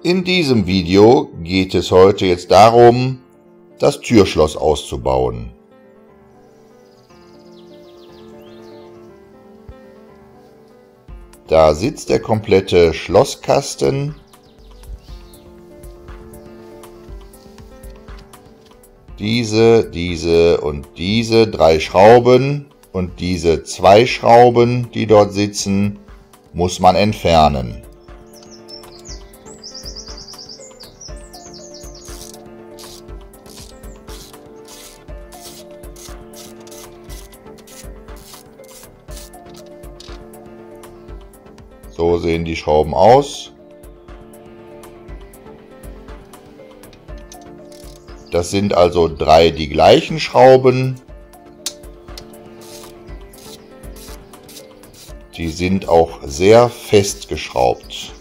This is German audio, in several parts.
In diesem Video geht es heute jetzt darum, das Türschloss auszubauen. Da sitzt der komplette Schlosskasten. Diese und diese 3 Schrauben und diese 2 Schrauben, die dort sitzen, muss man entfernen. So sehen die Schrauben aus. Das sind also 3 die gleichen Schrauben. Die sind auch sehr fest geschraubt.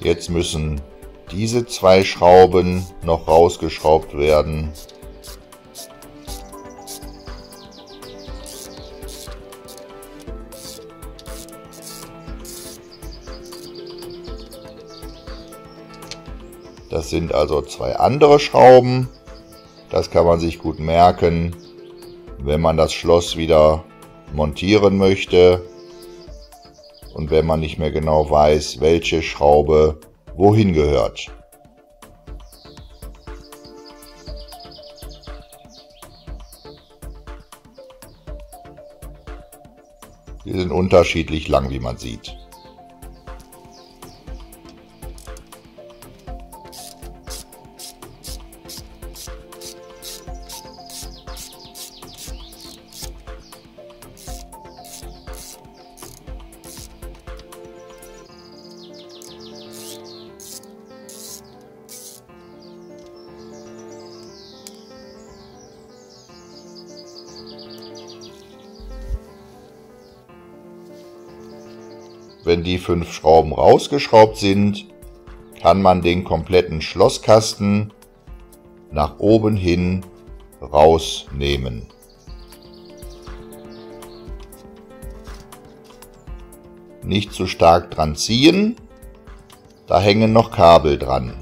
Jetzt müssen diese 2 Schrauben noch rausgeschraubt werden. Das sind also 2 andere Schrauben. Das kann man sich gut merken, wenn man das Schloss wieder montieren möchte. Und wenn man nicht mehr genau weiß, welche Schraube wohin gehört. Die sind unterschiedlich lang, wie man sieht. Wenn die 5 Schrauben rausgeschraubt sind, kann man den kompletten Schlosskasten nach oben hin rausnehmen. Nicht zu stark dran ziehen, da hängen noch Kabel dran.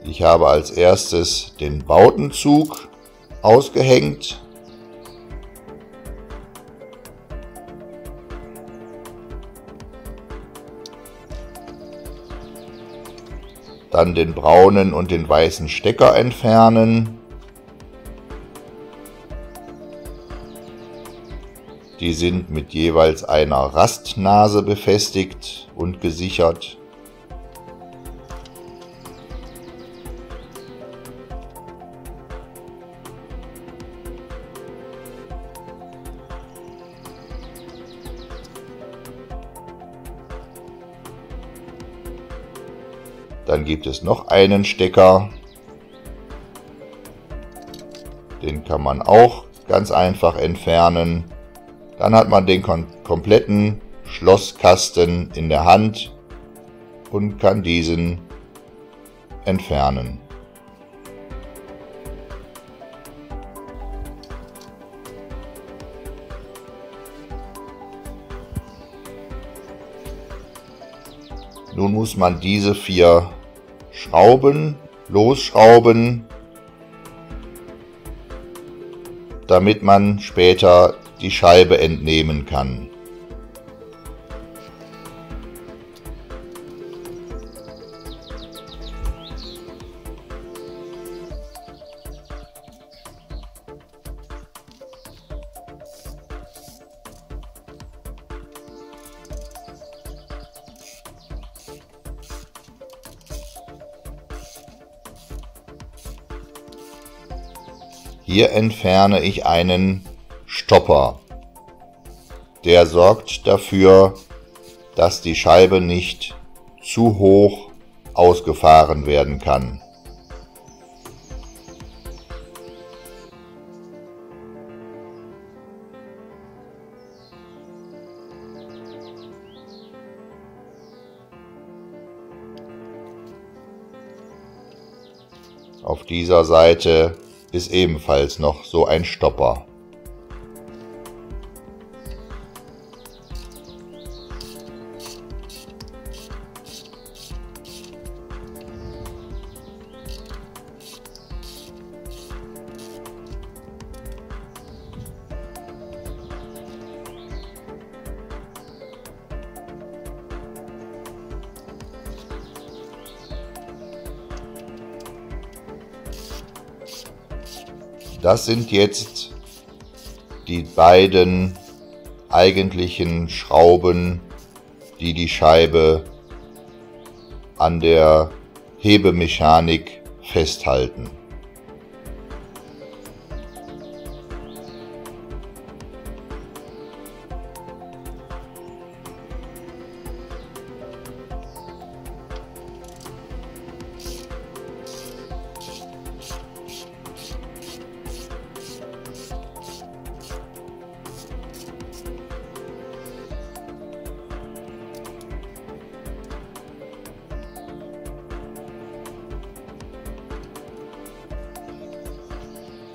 Ich habe als erstes den Bautenzug ausgehängt. Dann den braunen und den weißen Stecker entfernen. Die sind mit jeweils einer Rastnase befestigt und gesichert. Dann gibt es noch einen Stecker, den kann man auch ganz einfach entfernen. Dann hat man den kompletten Schlosskasten in der Hand und kann diesen entfernen. Nun muss man diese 4 Schrauben losschrauben, damit man später die Scheibe entnehmen kann. Hier entferne ich einen Stopper. Der sorgt dafür, dass die Scheibe nicht zu hoch ausgefahren werden kann. Auf dieser Seite ist ebenfalls noch so ein Stopper. Das sind jetzt die beiden eigentlichen Schrauben, die die Scheibe an der Hebemechanik festhalten.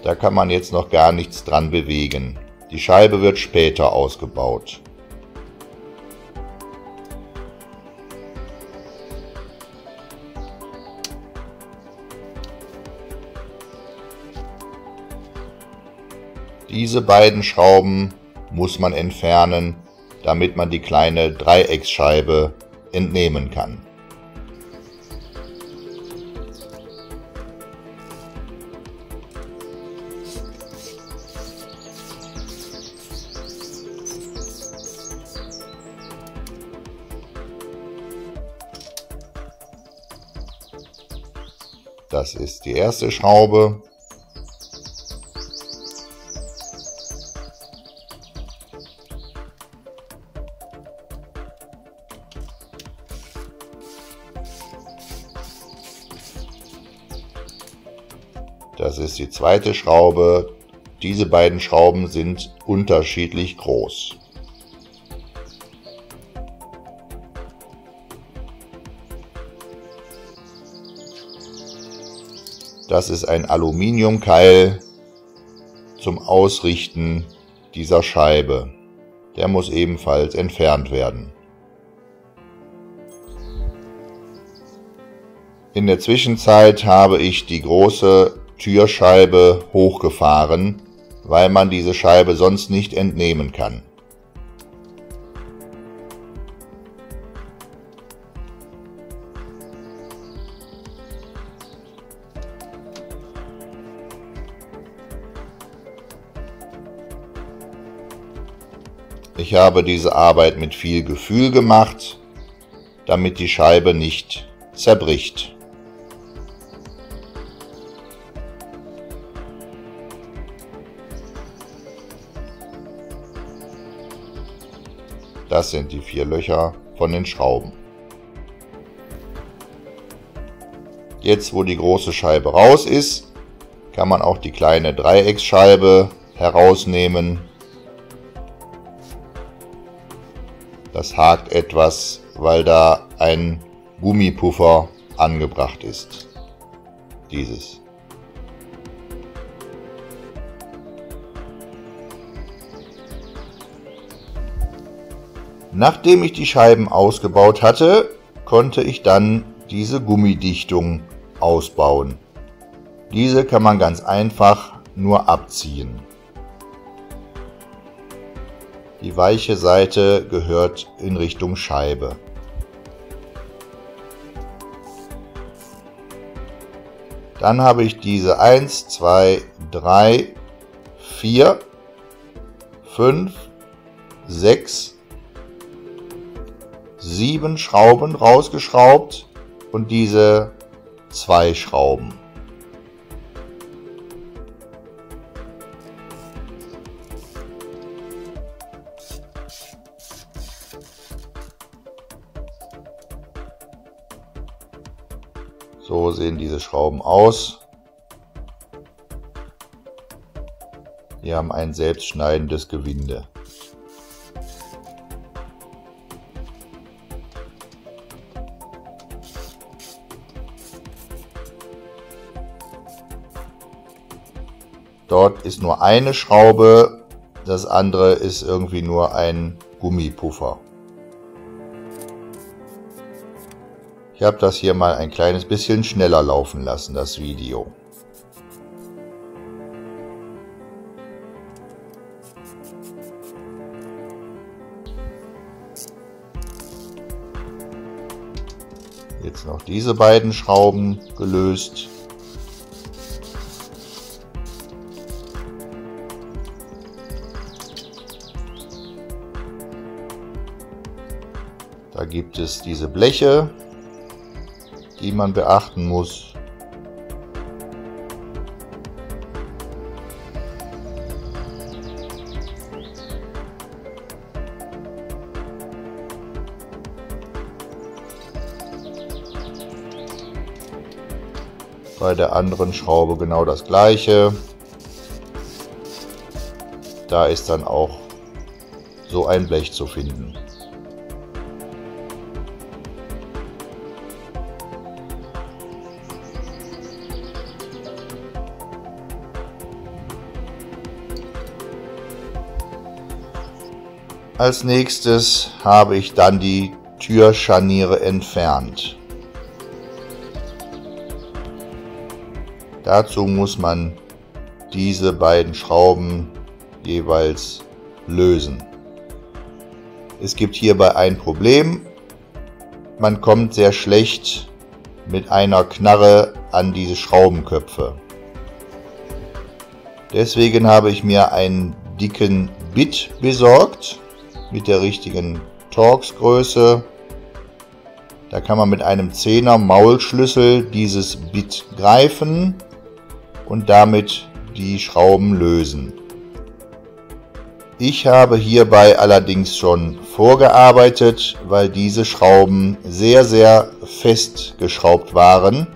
Da kann man jetzt noch gar nichts dran bewegen. Die Scheibe wird später ausgebaut. Diese beiden Schrauben muss man entfernen, damit man die kleine Dreiecksscheibe entnehmen kann. Das ist die erste Schraube. Das ist die zweite Schraube. Diese beiden Schrauben sind unterschiedlich groß. Das ist ein Aluminiumkeil zum Ausrichten dieser Scheibe. Der muss ebenfalls entfernt werden. In der Zwischenzeit habe ich die große Türscheibe hochgefahren, weil man diese Scheibe sonst nicht entnehmen kann. Ich habe diese Arbeit mit viel Gefühl gemacht, damit die Scheibe nicht zerbricht. Das sind die 4 Löcher von den Schrauben. Jetzt, wo die große Scheibe raus ist, kann man auch die kleine Dreiecksscheibe herausnehmen. Das hakt etwas, weil da ein Gummipuffer angebracht ist. Dieses. Nachdem ich die Scheiben ausgebaut hatte, konnte ich dann diese Gummidichtung ausbauen. Diese kann man ganz einfach nur abziehen. Die weiche Seite gehört in Richtung Scheibe. Dann habe ich diese 1, 2, 3, 4, 5, 6, 7 Schrauben rausgeschraubt und diese 2 Schrauben. So sehen diese Schrauben aus. Die haben ein selbstschneidendes Gewinde. Dort ist nur eine Schraube, das andere ist irgendwie nur ein Gummipuffer. Ich habe das hier mal ein kleines bisschen schneller laufen lassen, das Video. Jetzt noch diese beiden Schrauben gelöst. Da gibt es diese Bleche, die man beachten muss. Bei der anderen Schraube genau das gleiche. Da ist dann auch so ein Blech zu finden. Als nächstes habe ich dann die Türscharniere entfernt. Dazu muss man diese beiden Schrauben jeweils lösen. Es gibt hierbei ein Problem. Man kommt sehr schlecht mit einer Knarre an diese Schraubenköpfe. Deswegen habe ich mir einen dicken Bit besorgt mit der richtigen Torx-Größe. Da kann man mit einem 10er Maulschlüssel dieses Bit greifen und damit die Schrauben lösen. Ich habe hierbei allerdings schon vorgearbeitet, weil diese Schrauben sehr, sehr fest geschraubt waren.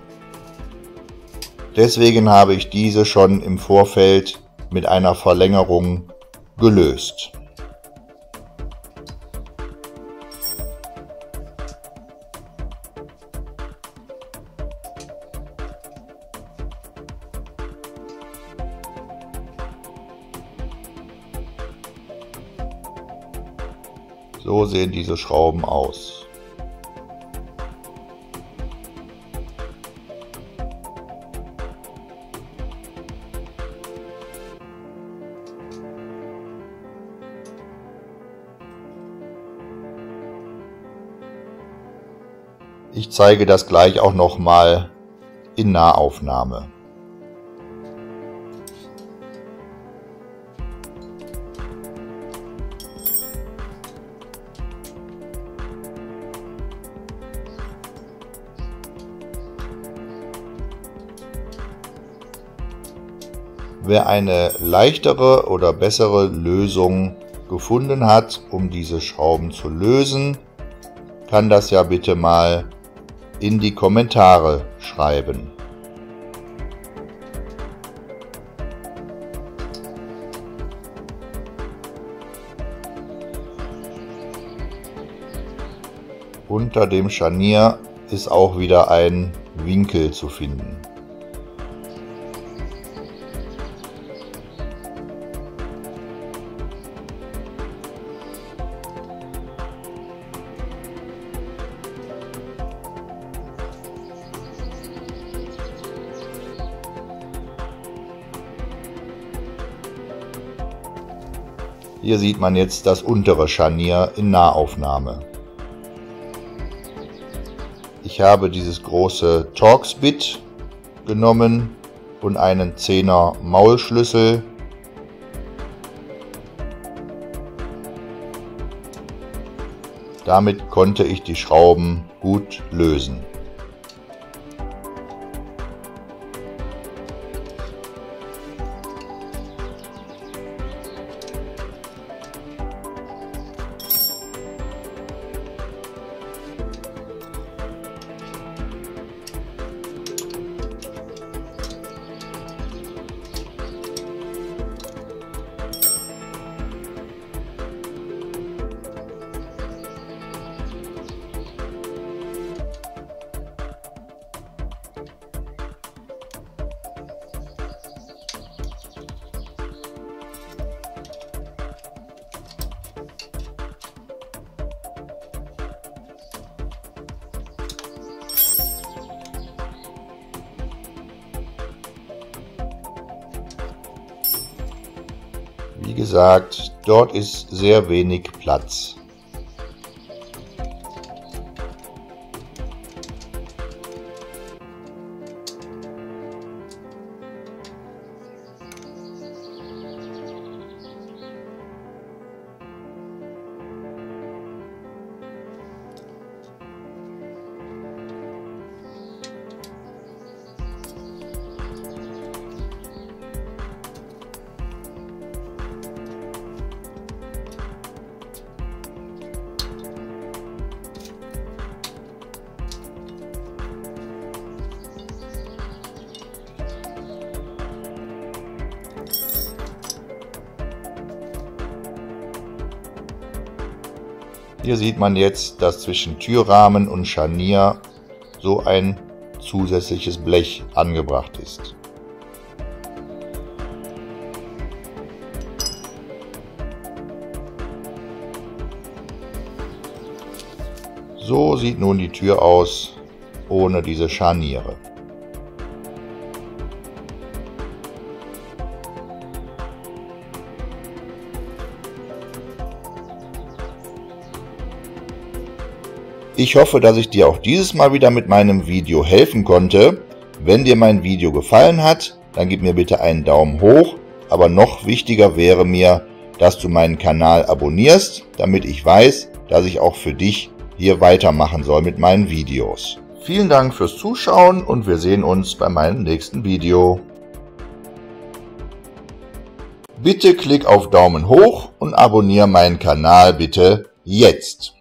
Deswegen habe ich diese schon im Vorfeld mit einer Verlängerung gelöst. So sehen diese Schrauben aus. Ich zeige das gleich auch noch mal in Nahaufnahme. Wer eine leichtere oder bessere Lösung gefunden hat, um diese Schrauben zu lösen, kann das ja bitte mal in die Kommentare schreiben. Unter dem Scharnier ist auch wieder ein Winkel zu finden. Hier sieht man jetzt das untere Scharnier in Nahaufnahme. Ich habe dieses große Torx-Bit genommen und einen 10er Maulschlüssel. Damit konnte ich die Schrauben gut lösen. Wie gesagt, dort ist sehr wenig Platz. Hier sieht man jetzt, dass zwischen Türrahmen und Scharnier so ein zusätzliches Blech angebracht ist. So sieht nun die Tür aus, ohne diese Scharniere. Ich hoffe, dass ich dir auch dieses Mal wieder mit meinem Video helfen konnte. Wenn dir mein Video gefallen hat, dann gib mir bitte einen Daumen hoch. Aber noch wichtiger wäre mir, dass du meinen Kanal abonnierst, damit ich weiß, dass ich auch für dich hier weitermachen soll mit meinen Videos. Vielen Dank fürs Zuschauen und wir sehen uns bei meinem nächsten Video. Bitte klick auf Daumen hoch und abonniere meinen Kanal bitte jetzt.